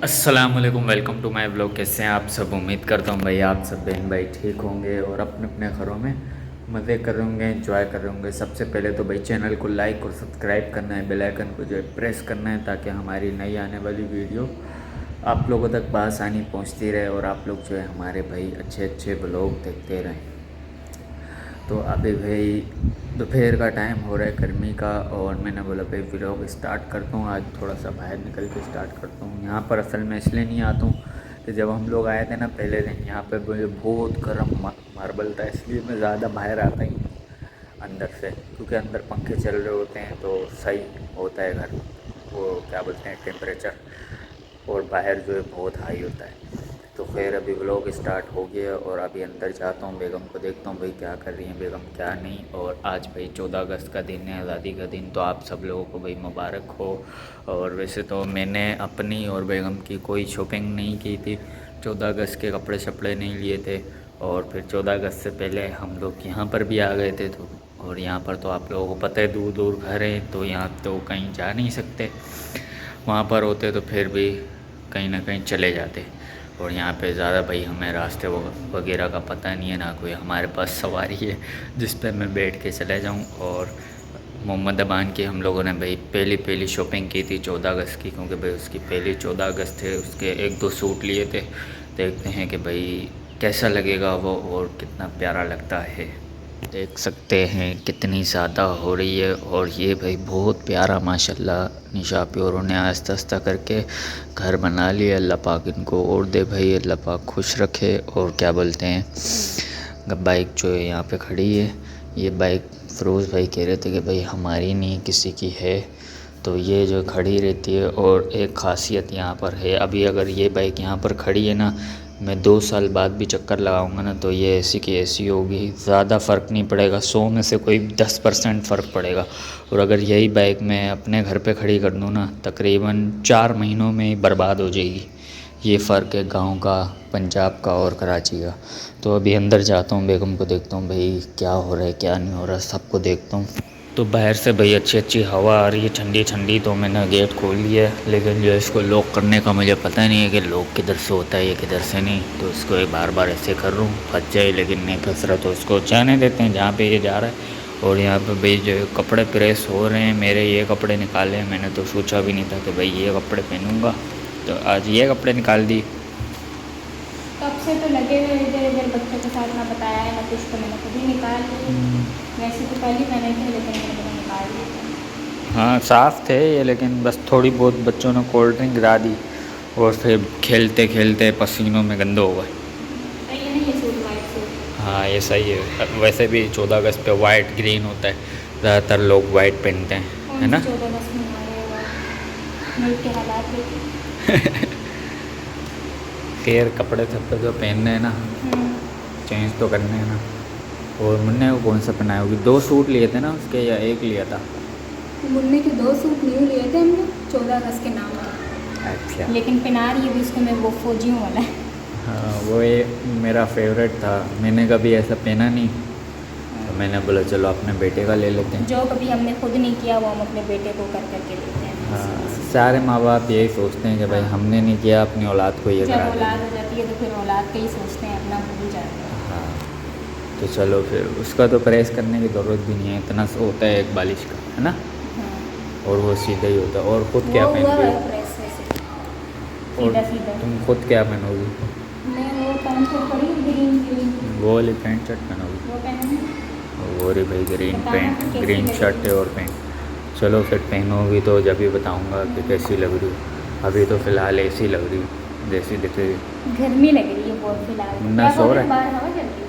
अस्सलामुअलैकुम, welcome to my blog. कैसे हैं आप सब? उम्मीद करता हूँ भाई आप सब बहन भाई ठीक होंगे और अपने अपने घरों में मज़े कर रहे होंगे, एंजॉय कर रहे होंगे। सबसे पहले तो भाई चैनल को लाइक और सब्सक्राइब करना है, बेल आइकन को जो है प्रेस करना है ताकि हमारी नई आने वाली वीडियो आप लोगों तक बआसानी पहुँचती रहे और आप लोग जो है हमारे भाई अच्छे अच्छे ब्लॉग देखते रहें। तो अभी भाई दोपहर का टाइम हो रहा है गर्मी का और मैंने बोला भाई व्लॉग स्टार्ट करता हूँ। आज थोड़ा सा बाहर निकल के स्टार्ट करता हूँ। यहाँ पर असल में इसलिए नहीं आता हूँ कि जब हम लोग आए थे ना पहले दिन, यहाँ पे मुझे बहुत गर्म मार्बल था, इसलिए मैं ज़्यादा बाहर आता ही नहीं अंदर से, क्योंकि अंदर पंखे चल रहे होते हैं तो सही होता है घर, वो क्या बोलते हैं टेम्परेचर, और बाहर जो है बहुत हाई होता है। तो खैर अभी व्लॉग स्टार्ट हो गया और अभी अंदर जाता हूँ, बेगम को देखता हूँ भाई क्या कर रही हैं बेगम क्या नहीं। और आज भाई 14 अगस्त का दिन है, आज़ादी का दिन, तो आप सब लोगों को भाई मुबारक हो। और वैसे तो मैंने अपनी और बेगम की कोई शॉपिंग नहीं की थी, 14 अगस्त के कपड़े शपड़े नहीं लिए थे। और फिर 14 अगस्त से पहले हम लोग यहाँ पर भी आ गए थे, तो और यहाँ पर तो आप लोगों को पता है दूर दूर घर हैं, तो यहाँ तो कहीं जा नहीं सकते। वहाँ पर होते तो फिर भी कहीं ना कहीं चले जाते। और यहाँ पे ज़्यादा भाई हमें रास्ते वगैरह का पता नहीं है, ना कोई हमारे पास सवारी है जिस पे मैं बैठ के चले जाऊँ। और मोहम्मद अबान की हम लोगों ने भाई पहली शॉपिंग की थी 14 अगस्त की, क्योंकि भाई उसकी पहली 14 अगस्त थे, उसके एक दो सूट लिए थे। देखते हैं कि भाई कैसा लगेगा वो और कितना प्यारा लगता है। देख सकते हैं कितनी ज़्यादा हो रही है। और ये भाई बहुत प्यारा माशाल्लाह निशा प्योरों ने आस्ता आस्ता करके घर बना लिया। अल्लाह पाक इनको और दे भाई, अल्लाह पाक खुश रखे। और क्या बोलते हैं बाइक जो है यहाँ पे खड़ी है, ये बाइक फ़िरोज़ भाई कह रहे थे कि भाई हमारी नहीं किसी की है, तो ये जो खड़ी रहती है। और एक ख़ासियत यहाँ पर है, अभी अगर ये बाइक यहाँ पर खड़ी है ना, मैं 2 साल बाद भी चक्कर लगाऊंगा ना तो ये ऐसी की ऐसी होगी, ज़्यादा फ़र्क नहीं पड़ेगा, 100 में से कोई 10% फ़र्क पड़ेगा। और अगर यही बाइक मैं अपने घर पे खड़ी कर दूँ ना, तकरीबन 4 महीनों में ही बर्बाद हो जाएगी। ये फ़र्क है गांव का, पंजाब का और कराची का। तो अभी अंदर जाता हूँ, बेगम को देखता हूँ भाई क्या हो रहा है क्या नहीं हो रहा, सबको देखता हूँ। तो बाहर से भाई अच्छी अच्छी हवा आ रही है ठंडी ठंडी, तो मैंने गेट खोल लिया है, लेकिन जो इसको लॉक करने का मुझे पता नहीं है कि लॉक किधर से होता है या किधर से नहीं। तो इसको एक बार बार ऐसे कर रहा हूँ, फंस जाए, लेकिन नहीं फंस रहा, तो इसको जाने देते हैं जहाँ पे ये जा रहा है। और यहाँ पे भाई जो कपड़े प्रेस हो रहे हैं, मेरे ये कपड़े निकाले हैं, मैंने तो सोचा भी नहीं था कि भाई ये कपड़े पहनूँगा, तो आज ये कपड़े निकाल दी। कब से तो लगे हुए इधर इधर बच्चों के साथ, ना बताया है ना कुछ, तो मैंने खुद ही निकाल लिए। वैसे तो पहले मैंने थे, लेकिन मैंने निकाल लिए। हाँ साफ़ थे ये, लेकिन बस थोड़ी बहुत बच्चों ने कोल्ड ड्रिंक गिरा दी और फिर खेलते खेलते पसीनों में गंदे हो गए। सही है ना ये सूट, वाइट सूट? हाँ ये सही है, वैसे भी 14 अगस्त पे वाइट ग्रीन होता है, ज़्यादातर लोग वाइट पहनते हैं, है कौन ना। सी 14 अगस्त में हमारे मुल्क के हालात देखे। खैर कपड़े छपड़े जो पहनने हैं ना, चेंज तो करने हैं ना। और मुन्ने को कौन सा पहनाया होगी? 2 सूट लिए थे ना उसके, या एक लिया था? मुन्ने के 2 सूट न्यू लिए थे हमने 14 अगस्त के नाम पर। अच्छा। लेकिन पहना रही है भी उसको मैं, वो फौजियों वाला है। हाँ वो ये मेरा फेवरेट था, मैंने कभी ऐसा पहना नहीं, तो मैंने बोला चलो अपने बेटे का ले लेते हैं। जो कभी हमने खुद नहीं किया वो हम अपने बेटे को कर करके देते हैं। हाँ सारे माँ बाप यही सोचते हैं कि भाई हमने नहीं किया, अपनी औलाद को ये जब करा औलाद दें। हो जाती है तो फिर औलाद का ही सोचते हैं, अपना भूल जाते हैं। हाँ तो चलो फिर उसका तो प्रेस करने की ज़रूरत भी नहीं है, इतना सा होता है एक बालिश का, है ना। और वो सीधा ही होता है। और ख़ुद क्या वो हुआ पहनती है हो? प्रेस वैसे, और सीधा सीधा। तुम खुद क्या पहनोगी? मैं वो पैंट शर्ट पड़ी ग्रीन ग्रीन, वो वाली पैंट शर्ट पहनोगी? वो पहना। वो रही भाई ग्रीन बताना पैंट, कि कैसी ग्रीन लग शर्ट रही है है। और पैंट। चलो फिर पहनोगी तो जब भी बताऊंगा कि कैसी लग रही हो। अभी तो फ़िलहाल ऐसी लग रही है जैसी दिख रही है। गर्मी लग रही है बहुत फिलहाल। मुन्ना क्या सो बोल रहा रहे, है? बाहर हवा चल रही है?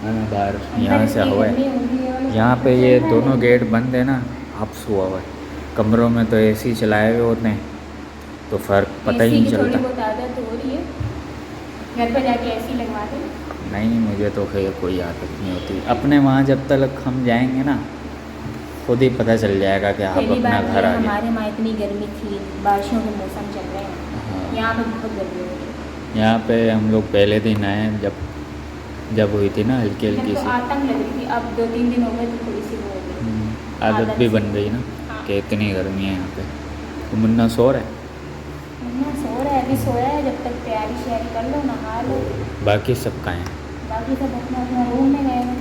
हाँ बाहर अंदर यहाँ से इतनी हवा गर्मी है। हो रही है और यहाँ पे चल ये रहा है दोनों लेकिन। गेट बंद है ना, हब्स हुआ हुआ है। कमरों में तो एसी चलाए हुए होते हैं, तो फ़र्क पता ही एसी नहीं की थोड़ी चलता। बहुत आदत हो रही है, घर पर जाके एसी लगवा दे। नहीं मुझे तो खैर कोई आदत नहीं होती। अपने वहाँ जब तक हम जाएंगे ना, खुद ही पता चल जाएगा कि आप पहली अपना बात घर है, आ गए। हमारे वहाँ इतनी गर्मी थी, बारिशों के मौसम चल रहे हैं, हाँ यहाँ पे बहुत गर्मी हो रही है। यहाँ पे हम लोग पहले दिन आए, जब हुई थी ना हल्की जब हल्की तो सी। आतंक लग रही थी, अब 2-3 दिन हो गए तो थोड़ी सी वो हो गई, आदत भी सी। बन गई ना हाँ। कि इतनी गर्मी है यहाँ पे। तो मुन्ना सो रहा है? मुन्ना सो रहा अभी सोया है, जब तक तैयारी श्यारी कर लो, नहा लो। बाकी सब कहाँ हैं? बाकी सब अपना अपना रूम में गए हैं।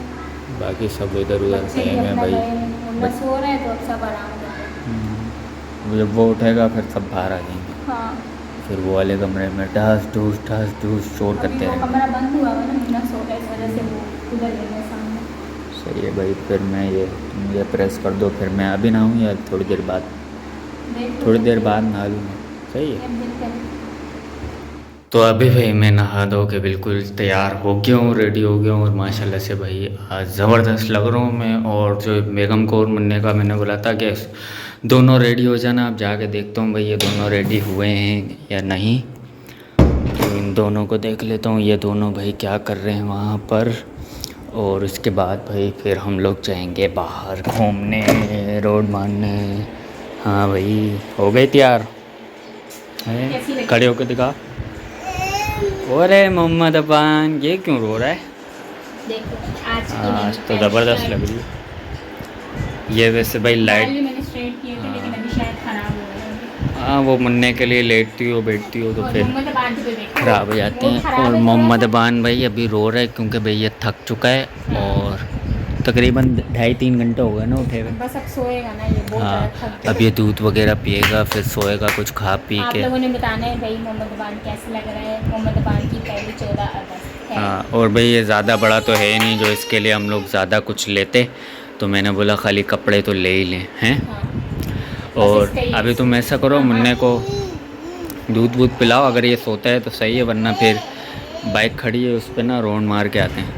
बाकी सब इधर उधर बच्चे गए भी हैं अपना भाई। गए हैं, उनका सो रहे हैं तो अब सब आराम कर रहे हैं। जब वो उठेगा फिर सब बाहर आ जाएंगे, हाँ, फिर वो वाले कमरे में ढास ढूस शोर अभी करते वो रहेंगे। कमरा बंद हुआ हुआ ना, मुन्ना सो रहा है, इस वजह से वो उधर गए हैं सामने। सही है भाई। फिर मैं ये प्रेस कर दो, फिर मैं अभी नहाऊँ या थोड़ी देर बाद? देख लो थोड़ी देर कैसे बाद नहा लूँगा। सही है। अब दिन का। तो अभी भाई मैं नहा धो के बिल्कुल तैयार हो गया हूँ, रेडी हो गया हूँ और माशाल्लाह से भाई आज ज़बरदस्त लग रहा हूँ मैं। और जो बेगम को और मुन्ने का मैंने बोला था कि दोनों रेडी हो जाना, अब जाके देखता हूँ भाई ये दोनों रेडी हुए हैं या नहीं। तो इन दोनों को देख लेता हूँ, ये दोनों भाई क्या कर रहे हैं वहाँ पर। और उसके बाद भाई फिर हम लोग जाएंगे बाहर घूमने, रोड मारने। हाँ भाई हो गए तैयार कैसी हैं? लगी? खड़े होकर दिखा। अरे मोहम्मद अबान ये क्यों रो रहा है? देखो आज की आज मेरी तो पैंट ज़बरदस्त शर्ट। लग रही है। ये वैसे भाई बाल लाइट। भी मैंने स्ट्रेट किए थे, लेकिन अभी शायद खराब हो गए होंगे। हाँ वो मुन्ने के लिए लेटती हो बैठती हो तो और फिर मोहम्मद अबान को देखो, ख़राब हो जाते मूड हैं। खराब और है मोहम्मद थोड़ा अबान भाई अभी रो रहा है क्योंकि भाई ये थक चुका है और तकरीबन 2.5-3 घंटे हो गए ना उठे हुए। सा। बस अब सोएगा ना, ये बहुत हाँ ज़्यादा थक अब गया। ये दूध वगैरह पिएगा फिर सोएगा कुछ खा पी आप के। लोगों ने बताना है भाई मोहम्मद अबान कैसे लग रहा है। मोहम्मद अबान की पहली 14 अगस्त है। हाँ और भाई ये ज़्यादा बड़ा तो है नहीं जो इसके लिए हम लोग ज़्यादा कुछ लेते, तो मैंने बोला खाली कपड़े तो ले ही लें हैं। हाँ, बस और इसका ही अभी तुम ऐसा करो, मुन्ने को दूध वूध पिलाओ, अगर ये सोता है तो सही है, वरना फिर बाइक खड़ी है उस पर ना राउंड मार के आते हैं।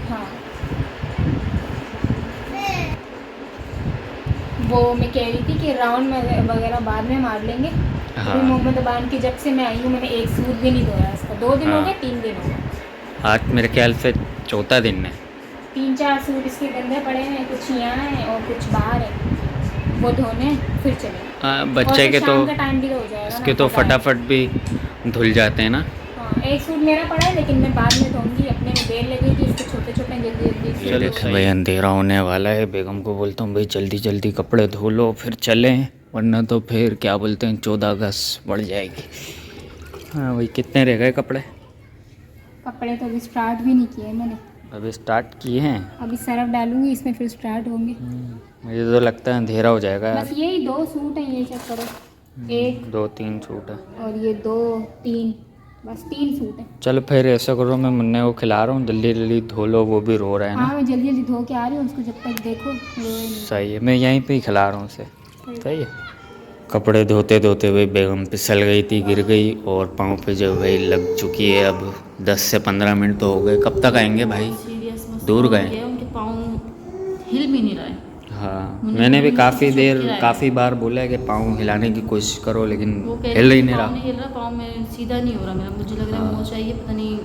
हाँ, वो मैं कह रही थी कि राउंड में वगैरह बाद में मार लेंगे। हाँ। अभी मोहम्मद अबान की जब से मैं आई हूँ मैंने एक सूट भी नहीं धोया इसका। 2 दिन हो हाँ। गए, 3 दिन हो गए। आज मेरे ख्याल से चौथा दिन है। 3-4 सूट इसके गंदे पड़े हैं, कुछ यहाँ हैं और कुछ बाहर है, वो धोने हैं, फिर चले। बच्चे के तो शाम का टाइम भी तो हो जाएगा इसके ना, तो पता है। फटाफट भी धुल जाते हैं ना। हाँ, एक सूट मेरा पड़ा है लेकिन मैं बाद में धोऊंगी, अपने में देर लगेगी, इसको छोटे छोटे जल्दी जल्दी। ये देखें भाई अंधेरा होने वाला है, बेगम को बोलता हूँ भाई जल्दी जल्दी कपड़े धो लो फिर चलें, वरना तो फिर क्या बोलते हैं 14 अगस्त बढ़ जाएगी। हाँ भाई कितने रह गए कपड़े? कपड़े तो अभी स्टार्ट भी नहीं किए मैंने, अभी स्टार्ट किए हैं। अभी सरफ डालूंगी इसमें फिर स्टार्ट होंगे। मुझे तो लगता है अंधेरा हो जाएगा बस यही 2 सूट हैं, ये चेक करो, 1 2-3 सूट है। और ये 2-3, बस 3 सूट हैं। चलो फिर ऐसा करो, मैं मुन्ने को खिला रहा हूँ, जल्दी जल्दी धो लो, वो भी रो रहा है हाँ ना। मैं जल्दी जल्दी धो के आ रही हूँ उसको, जब तक देखो रोए नहीं। सही है, मैं यहीं पे ही खिला रहा हूँ उसे। सही है। कपड़े धोते धोते भाई बेगम फिसल गई थी, गिर गई और पाँव पे जो भाई लग चुकी है। अब 10 से 15 मिनट तो हो गए। कब तक आएंगे भाई? सीरियस मसला दूर हो गए? गया, उनके पाँव हिल भी नहीं रहे। हाँ मुन्ने मैंने भी को काफ़ी कुछ देर किया है। काफ़ी बार बोला है कि पाँव हिलाने की कोशिश करो, लेकिन वो कह हिल रही ही थी नहीं पाँव रहा। नहीं हिल रहा, पाँव में सीधा नहीं हो रहा मेरा, मुझे लग रहा है हाँ। मोच चाहिए, पता नहीं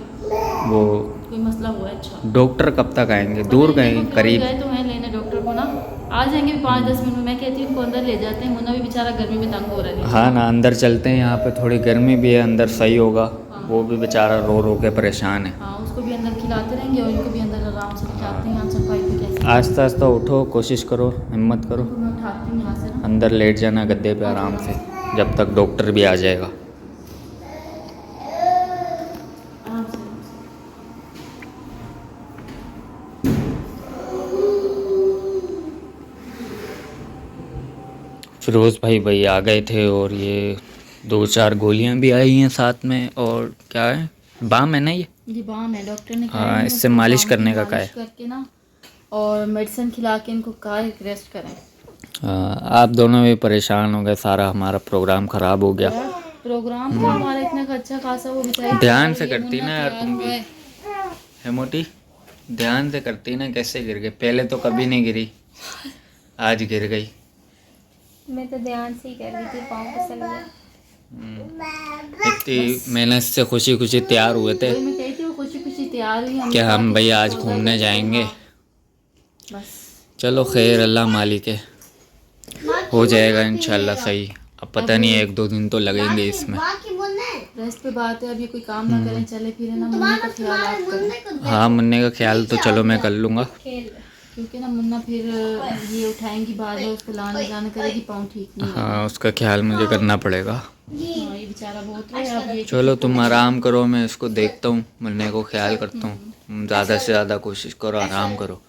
वो कोई मसला हुआ है। अच्छा डॉक्टर कब तक आएंगे? दूर पता नहीं, गए देखो, करीब? गए तो हैं लेने डॉक्टर को ना, आ जाएंगे भी 5-10 मिनट में। मैं कहती हूँ उनको अंदर ले जाते हैं, मुन्ना भी बेचारा गर्मी में तंग हो रहा है। हाँ ना अंदर चलते हैं, यहाँ पे थोड़ी गर्मी भी है, अंदर सही होगा। हाँ। वो भी बेचारा रो रो के परेशान है। हाँ उसको भी अंदर खिलाते रहेंगे और इनको भी अंदर आराम से बिठाते हैं। यहाँ सफाई पे कैसे आस्ता आस्ता उठो, कोशिश करो, हिम्मत करो, उनको मैं उठाती हूँ यहाँ से ना। अंदर लेट जाना गद्दे पे आराम से, जब तक डॉक्टर भी आ जाएगा। आराम से फिरोज़ भाई आ गए थे और ये 2-4 गोलियां भी आई हैं साथ में। और क्या है, बाम है ना ये बाम है, डॉक्टर ने कहा हाँ, है इससे इनको मालिश बाम की करने का कहा मालिश है। करके ना और मेडिसिन खिला के इनको कहा है रेस्ट करें। आप दोनों भी परेशान हो गए, सारा हमारा प्रोग्राम ख़राब हो गया। प्रोग्राम तो हमारा इतना अच्छा खासा, वो बेचारी ध्यान से ये करती मुन्ना ना यार तैयार तुम हुआ भी। है। है मोटी, ध्यान से करती ना, कैसे गिर गई? पहले तो कभी नहीं गिरी, आज गिर गई। मैं तो ध्यान से ही कर रही थी, पाँव फिसल गया। इतनी मेहनत से खुशी खुशी तैयार हुए थे वही मैं कहती हूँ, खुशी खुशी तैयार हुई कि हम भाई आज घूमने जाएंगे। बस चलो खैर, अल्लाह मालिक है, हो जाएगा इंशाल्लाह सही। अब पता नहीं 1-2 दिन तो लगेंगे इसमें। रेस्ट पे बात है, अब ये कोई काम ना करें, चले फिरे ना, मुन्ना का ख्याल आप करें। हाँ मुन्ने का ख्याल तो चलो मैं कर लूँगा। खेल क्योंकि ना मुन्ना फिर ये उठाएंगी बार बार, उसको लाने जाने करेगी, पाँव ठीक नहीं है। हाँ उसका ख्याल मुझे करना पड़ेगा। हाँ, ये बेचारा बहुत है अब ये। चलो तुम आराम करो, मैं इसको देखता हूँ, मिलने को ख्याल करता हूँ। ज़्यादा से ज़्यादा कोशिश करो, आराम करो।